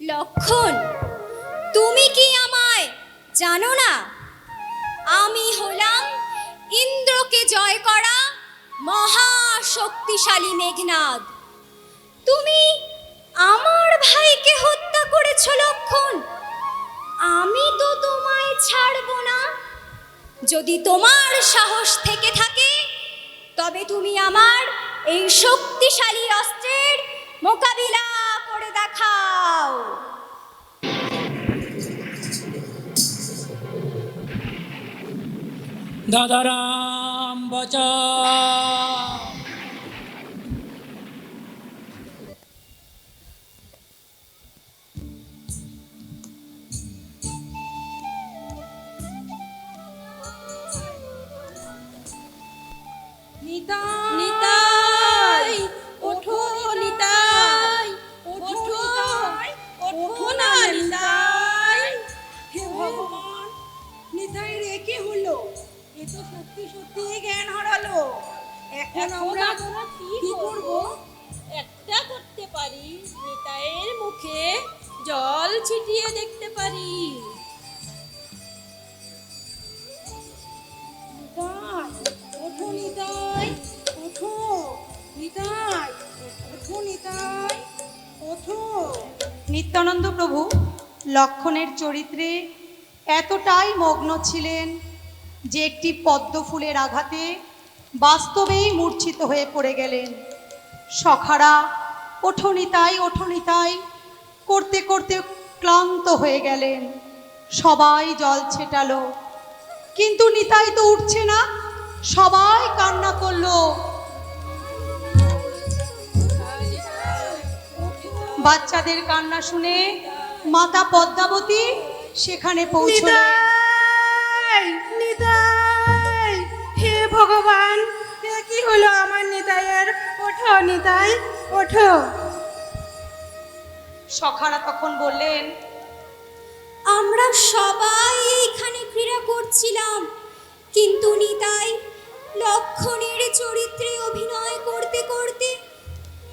লক্ষণ, তুমি কি আমায় জানো না? আমি হলাম ইন্দ্রকে জয় করা মহাশক্তিশালী মেঘনাদ। তুমি আমার ভাইকে হত্যা করেছ লক্ষণ, আমি তো তোমায় ছাড়ব না। যদি তোমার সাহস থেকে থাকে তবে তুমি আমার এই শক্তিশালী অস্ত্রের মোকাবিলা করে দেখাও। দাদারাম বচা। নিতাই, ওঠো নিতাই, ওঠো, ওঠো না নিতাই। হে ভগবান, নিতাই রে কি হলো? এ তো সত্যি সত্যি জ্ঞান হারালো। এখন আমরা কি করব? একটা করতে পারি, নিতাইয়ের মুখে জল ছিটিয়ে দেখতে পারি। নিতাই, ওঠো নিতাই, ওঠো নিতাই, ওঠো নিতাই, ওঠো। নিত্যানন্দ প্রভু লক্ষণের চরিত্রে এতটাই মগ্ন ছিলেন যে একটি পদ্ম ফুলের আঘাতে বাস্তবেই মূর্ছিত হয়ে পড়ে গেলেন। সখারা ওঠো নিতাই করতে করতে ক্লান্ত হয়ে গেলেন। সবাই জল ছেটালো, কিন্তু নিতাই তো উঠছে না। সবাই কান্না করলো। বাচ্চাদের কান্না শুনে মাতা পদ্মাবতী সেখানে পৌঁছলেন। নিতাই, হে ভগবান, এ কি হলো আমার নিতাইয়ের? ওঠো নিতাই, ওঠো। সখারা তখন বললেন, আমরা সবাই এইখানে ক্রীড়া করছিলাম, কিন্তু নিতাই লক্ষণের চরিত্রে অভিনয় করতে করতে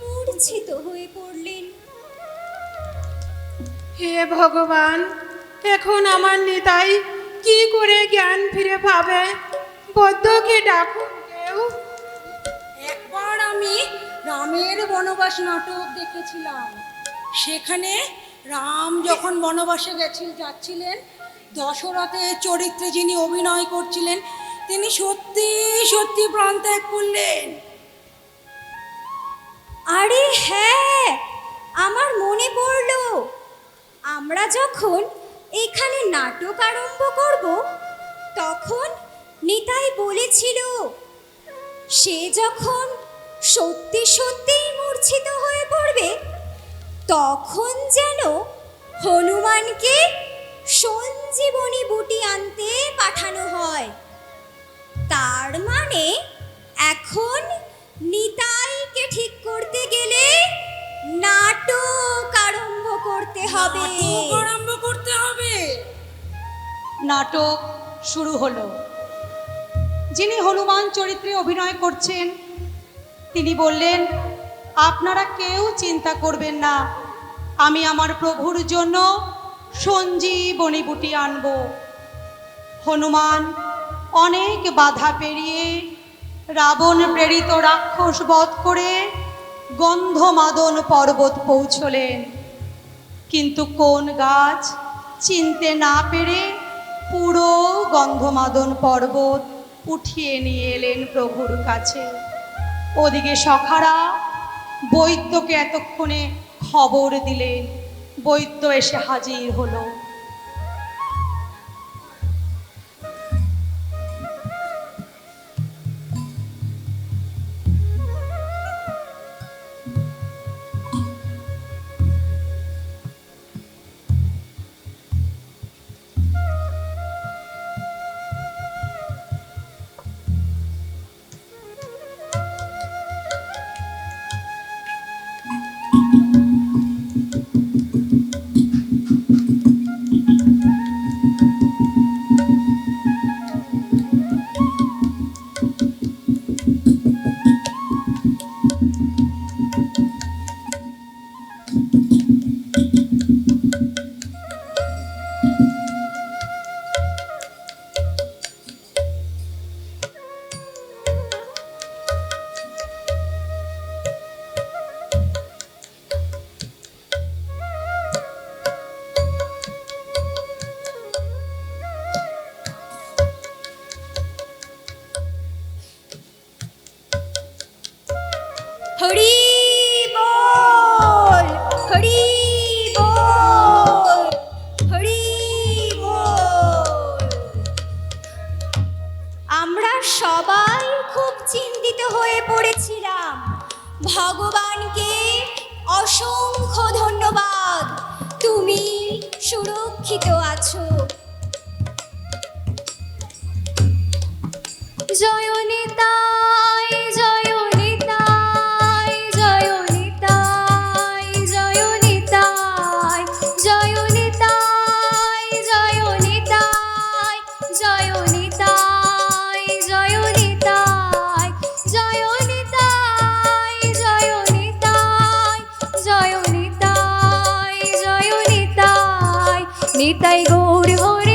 মূর্ছিত হয়ে পড়লেন। হে ভগবান, এখন আমার নিতাই কি করে জ্ঞান ফিরে পাবে? বদ্ধকে ডাকুন কেউ। একবার আমি রামের বনবাস নাটক দেখেছিলাম। সেখানে রাম যখন বনবাসে যাচ্ছিলেন, দশরথের চরিত্রে যিনি অভিনয় করছিলেন তিনি সত্যি সত্যি প্রাণ ত্যাগ করলেন। আরে হ্যাঁ, আমার মনে পড়লো, আমরা যখন এখানে নাটক আরম্ভ করব তখন নিতাই বলেছিল সে যখন সত্যি সত্যিই মূর্ছিত হয়ে পড়বে তখন যেন হনুমানকে সঞ্জীবনী বুটি আনতে পাঠানো হয়। তার মানে এখন নিতাইকে ঠিক করতে গেলে নাটক আরম্ভ করতে হবে। নাটক শুরু হলো। যিনি হনুমান চরিত্রে অভিনয় করছেন তিনি বললেন, আপনারা কেউ চিন্তা করবেন না, আমি আমার প্রভুর জন্য সঞ্জীবনী বুটি আনব। হনুমান অনেক বাধা পেরিয়ে রাবণ প্রেরিত রাক্ষস বধ করে গন্ধমাদন পর্বত পৌঁছলেন, কিন্তু কোন গাছ চিনতে না পেরে পুরো গন্ধমাদন পর্বত উঠিয়ে নিয়ে এলেন প্রভুর কাছে। ওদিকে সখারা বৈদ্যকে এতক্ষণে খবর দিলেন। বৈদ্য এসে হাজির হলো। ভগবানকে অসংখ্য ধন্যবাদ, তুমি সুরক্ষিত আছো। জয় নিতাই, জয় নিতাই, জয় নিতাই, জয় নিতাই, জয় নিতাই, জয় নিতাই, জয় নিতাই, জয় নিতাই, জয় নিতাই, জয় নিতাই, জয় নিতাই, জয় নিতাই, নিতাই গৌর হরে